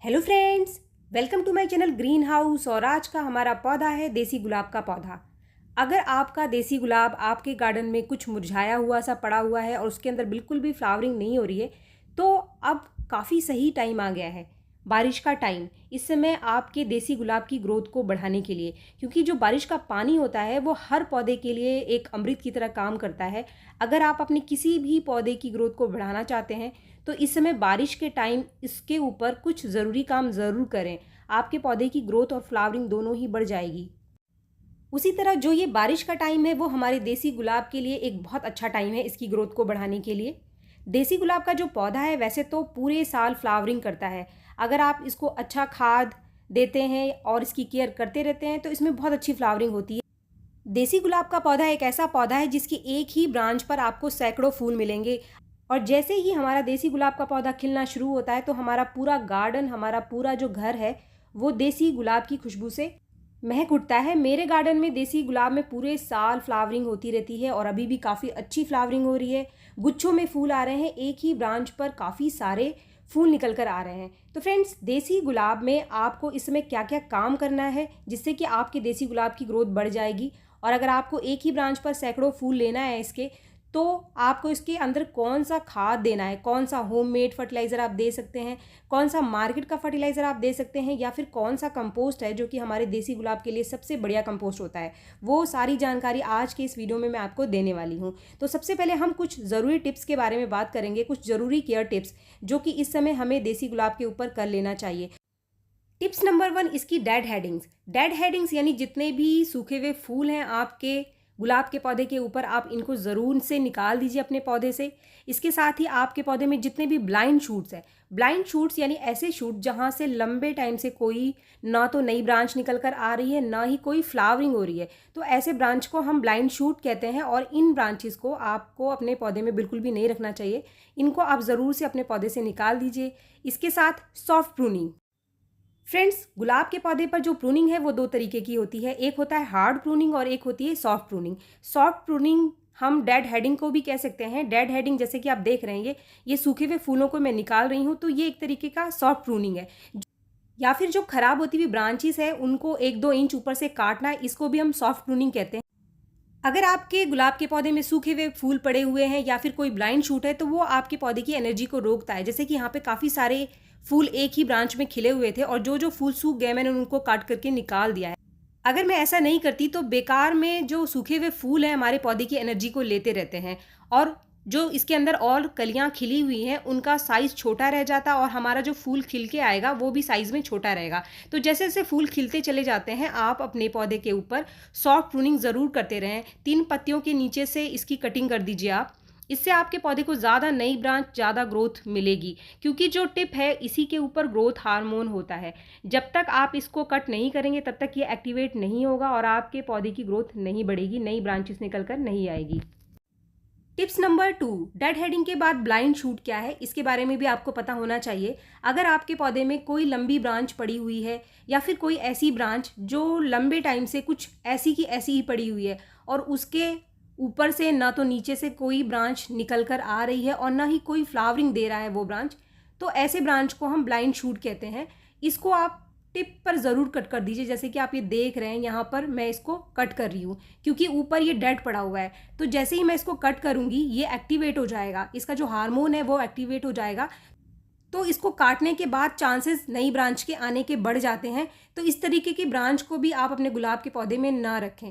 Hello friends, welcome to my channel green house. और आज का हमारा पौधा है देसी गुलाब का पौधा। अगर आपका देसी गुलाब आपके गार्डन में कुछ मुरझाया हुआ सा पड़ा हुआ है और उसके अंदर बिल्कुल भी फ्लावरिंग नहीं हो रही है, तो अब काफ़ी सही टाइम आ गया है, बारिश का टाइम। इस समय आपके देसी गुलाब की ग्रोथ को बढ़ाने के लिए, क्योंकि जो बारिश का पानी होता है वो हर पौधे के लिए एक अमृत की तरह काम करता है। अगर आप अपने किसी भी पौधे की ग्रोथ को बढ़ाना चाहते हैं तो इस समय बारिश के टाइम इसके ऊपर कुछ ज़रूरी काम ज़रूर करें। आपके पौधे की ग्रोथ और फ्लावरिंग दोनों ही बढ़ जाएगी। उसी तरह जो ये बारिश का टाइम है वो हमारे देसी गुलाब के लिए एक बहुत अच्छा टाइम है इसकी ग्रोथ को बढ़ाने के लिए। देसी गुलाब का जो पौधा है वैसे तो पूरे साल फ्लावरिंग करता है। अगर आप इसको अच्छा खाद देते हैं और इसकी केयर करते रहते हैं तो इसमें बहुत अच्छी फ्लावरिंग होती है। देसी गुलाब का पौधा एक ऐसा पौधा है जिसकी एक ही ब्रांच पर आपको सैकड़ों फूल मिलेंगे। और जैसे ही हमारा देसी गुलाब का पौधा खिलना शुरू होता है तो हमारा पूरा गार्डन, हमारा पूरा जो घर है वो देसी गुलाब की खुशबू से महक उठता है। मेरे गार्डन में देसी गुलाब में पूरे साल फ्लावरिंग होती रहती है और अभी भी काफ़ी अच्छी फ्लावरिंग हो रही है। गुच्छों में फूल आ रहे हैं, एक ही ब्रांच पर काफ़ी सारे फूल निकल कर आ रहे हैं। तो फ्रेंड्स, देसी गुलाब में आपको इसमें क्या क्या काम करना है जिससे कि आपके देसी गुलाब की ग्रोथ बढ़ जाएगी। और अगर आपको एक ही ब्रांच पर सैकड़ों फूल लेना है इसके, तो आपको इसके अंदर कौन सा खाद देना है, कौन सा होममेड फर्टिलाइज़र आप दे सकते हैं, कौन सा मार्केट का फर्टिलाइज़र आप दे सकते हैं, या फिर कौन सा कंपोस्ट है जो कि हमारे देसी गुलाब के लिए सबसे बढ़िया कंपोस्ट होता है, वो सारी जानकारी आज के इस वीडियो में मैं आपको देने वाली हूँ। तो सबसे पहले हम कुछ ज़रूरी टिप्स के बारे में बात करेंगे, कुछ ज़रूरी केयर टिप्स जो कि इस समय हमें देसी गुलाब के ऊपर कर लेना चाहिए। टिप्स नंबर 1, इसकी डेड हेडिंग्स। डेड हेडिंग्स यानी जितने भी सूखे हुए फूल हैं आपके गुलाब के पौधे के ऊपर, आप इनको ज़रूर से निकाल दीजिए अपने पौधे से। इसके साथ ही आपके पौधे में जितने भी ब्लाइंड शूट्स हैं, ब्लाइंड शूट्स यानी ऐसे शूट जहाँ से लंबे टाइम से कोई ना तो नई ब्रांच निकल कर आ रही है ना ही कोई फ्लावरिंग हो रही है, तो ऐसे ब्रांच को हम ब्लाइंड शूट कहते हैं। और इन ब्रांचेस को आपको अपने पौधे में बिल्कुल भी नहीं रखना चाहिए, इनको आप ज़रूर से अपने पौधे से निकाल दीजिए। इसके साथ सॉफ्ट प्रूनिंग। फ्रेंड्स, गुलाब के पौधे पर जो प्रूनिंग है वो दो तरीके की होती है, एक होता है हार्ड प्रूनिंग और एक होती है सॉफ्ट प्रूनिंग। सॉफ्ट प्रूनिंग हम डेड हेडिंग को भी कह सकते हैं। डेड हेडिंग जैसे कि आप देख रहे हैं, ये सूखे हुए फूलों को मैं निकाल रही हूँ, तो ये एक तरीके का सॉफ्ट प्रूनिंग है। या फिर जो खराब होती हुई ब्रांचेस है उनको 1-2 इंच ऊपर से काटना है, इसको भी हम सॉफ्ट प्रूनिंग कहते हैं। अगर आपके गुलाब के पौधे में सूखे हुए फूल पड़े हुए हैं या फिर कोई ब्लाइंड शूट है, तो वो आपके पौधे की एनर्जी को रोकता है। जैसे कि यहाँ पे काफ़ी सारे फूल एक ही ब्रांच में खिले हुए थे और जो जो फूल सूख गए मैंने उनको काट करके निकाल दिया है। अगर मैं ऐसा नहीं करती तो बेकार में जो सूखे हुए फूल हैं हमारे पौधे की एनर्जी को लेते रहते हैं, और जो इसके अंदर और कलियां खिली हुई हैं उनका साइज़ छोटा रह जाता और हमारा जो फूल खिल के आएगा वो भी साइज़ में छोटा रहेगा। तो जैसे जैसे फूल खिलते चले जाते हैं, आप अपने पौधे के ऊपर सॉफ्ट प्रूनिंग ज़रूर करते रहें। 3 पत्तियों के नीचे से इसकी कटिंग कर दीजिए आप। इससे आपके पौधे को ज़्यादा नई ब्रांच, ज़्यादा ग्रोथ मिलेगी, क्योंकि जो टिप है इसी के ऊपर ग्रोथ हार्मोन होता है। जब तक आप इसको कट नहीं करेंगे तब तक ये एक्टिवेट नहीं होगा और आपके पौधे की ग्रोथ नहीं बढ़ेगी, नई ब्रांचेस निकल कर नहीं आएगी। टिप्स नंबर 2, डेड हेडिंग के बाद ब्लाइंड शूट क्या है इसके बारे में भी आपको पता होना चाहिए। अगर आपके पौधे में कोई लंबी ब्रांच पड़ी हुई है या फिर कोई ऐसी ब्रांच जो लंबे टाइम से कुछ ऐसी की ऐसी ही पड़ी हुई है और उसके ऊपर से ना तो नीचे से कोई ब्रांच निकल कर आ रही है और ना ही कोई फ्लावरिंग दे रहा है वो ब्रांच, तो ऐसे ब्रांच को हम ब्लाइंड शूट कहते हैं। इसको आप टिप पर ज़रूर कट कर दीजिए। जैसे कि आप ये देख रहे हैं, यहाँ पर मैं इसको कट कर रही हूँ क्योंकि ऊपर ये डेड पड़ा हुआ है। तो जैसे ही मैं इसको कट करूँगी ये एक्टिवेट हो जाएगा, इसका जो हार्मोन है वो एक्टिवेट हो जाएगा। तो इसको काटने के बाद चांसेस नई ब्रांच के आने के बढ़ जाते हैं। तो इस तरीके की ब्रांच को भी आप अपने गुलाब के पौधे में ना रखें।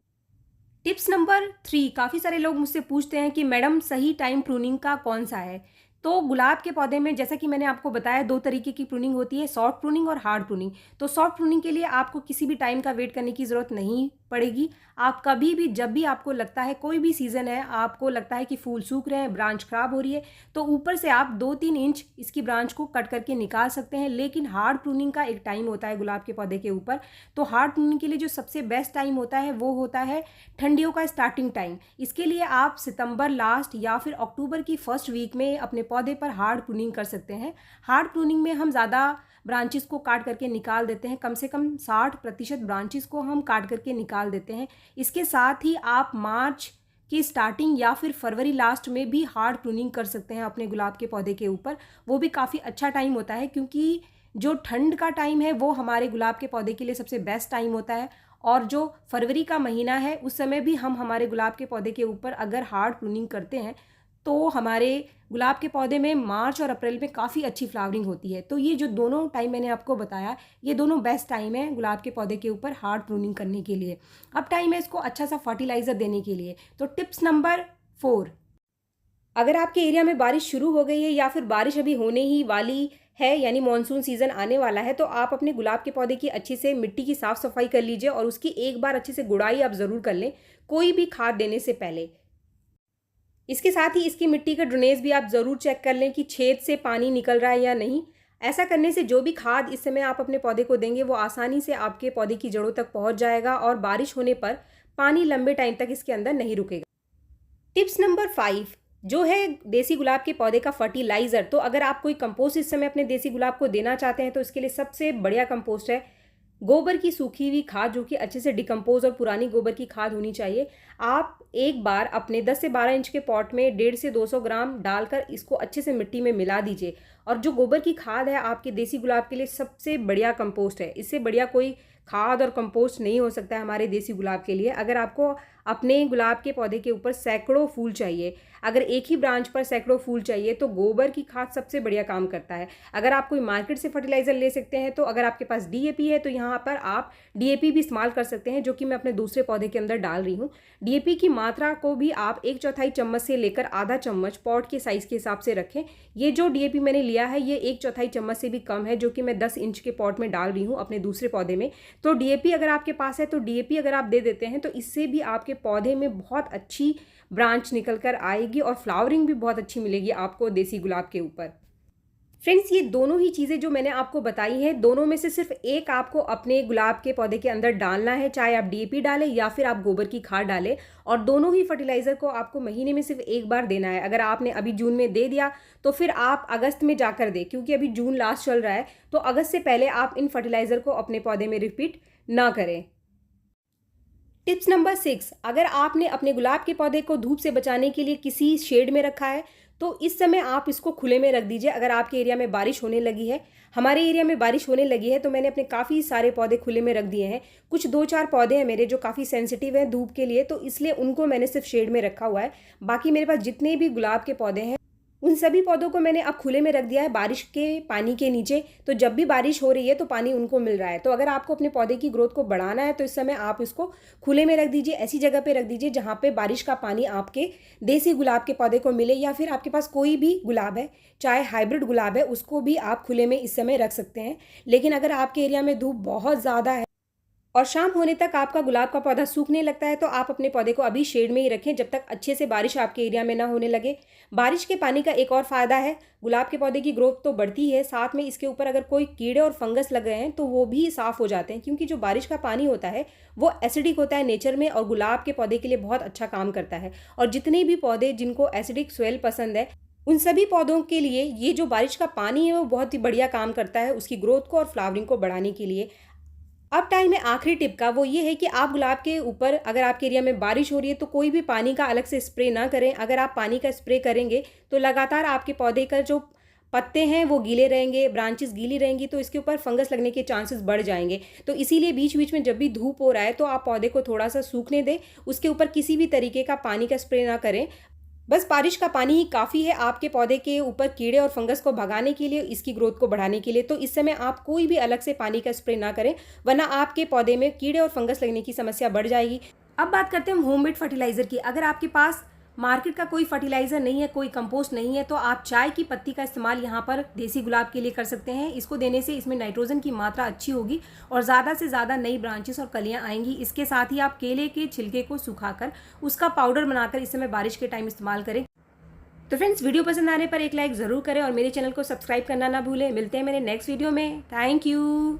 टिप्स नंबर 3, काफ़ी सारे लोग मुझसे पूछते हैं कि मैडम सही टाइम प्रूनिंग का कौन सा है। तो गुलाब के पौधे में जैसा कि मैंने आपको बताया 2 तरीके की प्रूनिंग होती है, सॉफ्ट प्रूनिंग और हार्ड प्रूनिंग। तो सॉफ्ट प्रूनिंग के लिए आपको किसी भी टाइम का वेट करने की ज़रूरत नहीं पड़ेगी। आप कभी भी, जब भी आपको लगता है, कोई भी सीज़न है, आपको लगता है कि फूल सूख रहे हैं, ब्रांच खराब हो रही है, तो ऊपर से आप 2-3 इंच इसकी ब्रांच को कट करके निकाल सकते हैं। लेकिन हार्ड प्रूनिंग का एक टाइम होता है गुलाब के पौधे के ऊपर। तो हार्ड प्रूनिंग के लिए जो सबसे बेस्ट टाइम होता है वो होता है ठंडियों का स्टार्टिंग टाइम। इसके लिए आप सितंबर लास्ट या फिर अक्टूबर की फर्स्ट वीक में अपने पौधे पर हार्ड प्रूनिंग कर सकते हैं। हार्ड प्रूनिंग में हम ज़्यादा ब्रांचेस को काट करके निकाल देते हैं, कम से कम 60% ब्रांचेस को हम काट करके निकाल देते हैं। इसके साथ ही आप मार्च की स्टार्टिंग या फिर फरवरी लास्ट में भी हार्ड प्रूनिंग कर सकते हैं अपने गुलाब के पौधे के ऊपर। वो भी काफ़ी अच्छा टाइम होता है, क्योंकि जो ठंड का टाइम है वो हमारे गुलाब के पौधे के लिए सबसे बेस्ट टाइम होता है, और जो फरवरी का महीना है उस समय भी हम हमारे गुलाब के पौधे के ऊपर अगर हार्ड प्रूनिंग करते हैं तो हमारे गुलाब के पौधे में मार्च और अप्रैल में काफ़ी अच्छी फ्लावरिंग होती है। तो ये जो दोनों टाइम मैंने आपको बताया, ये दोनों बेस्ट टाइम है गुलाब के पौधे के ऊपर हार्ड प्रूनिंग करने के लिए। अब टाइम है इसको अच्छा सा फर्टिलाइज़र देने के लिए। तो टिप्स नंबर 4, अगर आपके एरिया में बारिश शुरू हो गई है या फिर बारिश अभी होने ही वाली है, यानी मानसून सीज़न आने वाला है, तो आप अपने गुलाब के पौधे की अच्छी से मिट्टी की साफ़ सफाई कर लीजिए और उसकी एक बार अच्छे से गुड़ाई आप ज़रूर कर लें कोई भी खाद देने से पहले। इसके साथ ही इसकी मिट्टी का ड्रेनेज भी आप ज़रूर चेक कर लें कि छेद से पानी निकल रहा है या नहीं। ऐसा करने से जो भी खाद इस समय आप अपने पौधे को देंगे वो आसानी से आपके पौधे की जड़ों तक पहुंच जाएगा और बारिश होने पर पानी लंबे टाइम तक इसके अंदर नहीं रुकेगा। टिप्स नंबर 5 जो है देसी गुलाब के पौधे का फर्टिलाइज़र। तो अगर आप कोई कंपोस्ट इस समय अपने देसी गुलाब को देना चाहते हैं तो इसके लिए सबसे बढ़िया कंपोस्ट है गोबर की सूखी हुई खाद, जो कि अच्छे से डिकम्पोज और पुरानी गोबर की खाद होनी चाहिए। आप एक बार अपने 10 से 12 इंच के पॉट में 150 से 200 ग्राम डालकर इसको अच्छे से मिट्टी में मिला दीजिए। और जो गोबर की खाद है आपके देसी गुलाब के लिए सबसे बढ़िया कंपोस्ट है। इससे बढ़िया कोई खाद और कंपोस्ट नहीं हो सकता है हमारे देसी गुलाब के लिए। अगर आपको अपने गुलाब के पौधे के ऊपर सैकड़ों फूल चाहिए, अगर एक ही ब्रांच पर सैकड़ों फूल चाहिए, तो गोबर की खाद सबसे बढ़िया काम करता है। अगर आप कोई मार्केट से फर्टिलाइज़र ले सकते हैं तो अगर आपके पास डीएपी है तो यहाँ पर आप डीएपी भी इस्तेमाल कर सकते हैं, जो कि मैं अपने दूसरे पौधे के अंदर डाल रही हूँ। डीएपी की मात्रा को भी आप 1/4 चम्मच से लेकर आधा चम्मच पॉट के साइज़ के हिसाब से रखें। ये जो डीएपी मैंने लिया है ये 1/4 चम्मच से भी कम है, जो कि मैं 10 इंच के पॉट में डाल रही हूँ अपने दूसरे पौधे में। तो डीएपी अगर आपके पास है तो डीएपी अगर आप दे देते हैं तो इससे भी आपके पौधे में बहुत अच्छी ब्रांच निकल कर आएगी और फ्लावरिंग भी बहुत अच्छी मिलेगी आपको देसी गुलाब के ऊपर। फ्रेंड्स, ये दोनों ही चीज़ें जो मैंने आपको बताई हैं, दोनों में से सिर्फ एक आपको अपने गुलाब के पौधे के अंदर डालना है, चाहे आप डीएपी डालें या फिर आप गोबर की खाद डालें। और दोनों ही फर्टिलाइज़र को आपको महीने में सिर्फ एक बार देना है। अगर आपने अभी जून में दे दिया तो फिर आप अगस्त में जाकर दें, क्योंकि अभी जून लास्ट चल रहा है, तो अगस्त से पहले आप इन फर्टिलाइज़र को अपने पौधे में रिपीट ना करें। टिप्स नंबर 6, अगर आपने अपने गुलाब के पौधे को धूप से बचाने के लिए किसी शेड में रखा है तो इस समय आप इसको खुले में रख दीजिए। अगर आपके एरिया में बारिश होने लगी है, हमारे एरिया में बारिश होने लगी है, तो मैंने अपने काफ़ी सारे पौधे खुले में रख दिए हैं। कुछ 2-4 पौधे हैं मेरे जो काफ़ी सेंसिटिव हैं धूप के लिए, तो इसलिए उनको मैंने सिर्फ शेड में रखा हुआ है। बाकी मेरे पास जितने भी गुलाब के पौधे हैं उन सभी पौधों को मैंने अब खुले में रख दिया है बारिश के पानी के नीचे। तो जब भी बारिश हो रही है तो पानी उनको मिल रहा है। तो अगर आपको अपने पौधे की ग्रोथ को बढ़ाना है तो इस समय आप इसको खुले में रख दीजिए, ऐसी जगह पे रख दीजिए जहाँ पे बारिश का पानी आपके देसी गुलाब के पौधे को मिले, या फिर आपके पास कोई भी गुलाब है, चाहे हाइब्रिड गुलाब है, उसको भी आप खुले में इस समय रख सकते हैं। लेकिन अगर आपके एरिया में धूप बहुत ज़्यादा है और शाम होने तक आपका गुलाब का पौधा सूखने लगता है तो आप अपने पौधे को अभी शेड में ही रखें जब तक अच्छे से बारिश आपके एरिया में ना होने लगे। बारिश के पानी का एक और फ़ायदा है, गुलाब के पौधे की ग्रोथ तो बढ़ती है, साथ में इसके ऊपर अगर कोई कीड़े और फंगस लग गए हैं तो वो भी साफ़ हो जाते हैं, क्योंकि जो बारिश का पानी होता है वो एसिडिक होता है नेचर में और गुलाब के पौधे के लिए बहुत अच्छा काम करता है। और जितने भी पौधे जिनको एसिडिक सोइल पसंद है उन सभी पौधों के लिए ये जो बारिश का पानी है वो बहुत ही बढ़िया काम करता है उसकी ग्रोथ को और फ्लावरिंग को बढ़ाने के लिए। अब टाइम है आखिरी टिप का, वो ये है कि आप गुलाब के ऊपर अगर आपके एरिया में बारिश हो रही है तो कोई भी पानी का अलग से स्प्रे ना करें। अगर आप पानी का स्प्रे करेंगे तो लगातार आपके पौधे का जो पत्ते हैं वो गीले रहेंगे, ब्रांचेस गीली रहेंगी, तो इसके ऊपर फंगस लगने के चांसेस बढ़ जाएंगे। तो इसीलिए बीच बीच में जब भी धूप हो रहा है तो आप पौधे को थोड़ा सा सूखने दें, उसके ऊपर किसी भी तरीके का पानी का स्प्रे ना करें। बस बारिश का पानी ही काफ़ी है आपके पौधे के ऊपर कीड़े और फंगस को भगाने के लिए, इसकी ग्रोथ को बढ़ाने के लिए। तो इस समय आप कोई भी अलग से पानी का स्प्रे ना करें, वरना आपके पौधे में कीड़े और फंगस लगने की समस्या बढ़ जाएगी। अब बात करते हैं होममेड फर्टिलाइज़र की। अगर आपके पास मार्केट का कोई फर्टिलाइज़र नहीं है, कोई कंपोस्ट नहीं है, तो आप चाय की पत्ती का इस्तेमाल यहाँ पर देसी गुलाब के लिए कर सकते हैं। इसको देने से इसमें नाइट्रोजन की मात्रा अच्छी होगी और ज़्यादा से ज़्यादा नई ब्रांचेस और कलियाँ आएंगी। इसके साथ ही आप केले के छिलके को सुखाकर उसका पाउडर बनाकर इस समय बारिश के टाइम इस्तेमाल करें। तो फ्रेंड्स, वीडियो पसंद आने पर एक लाइक ज़रूर करें और मेरे चैनल को सब्सक्राइब करना ना भूलें। मिलते हैं मेरे नेक्स्ट वीडियो में। Thank you.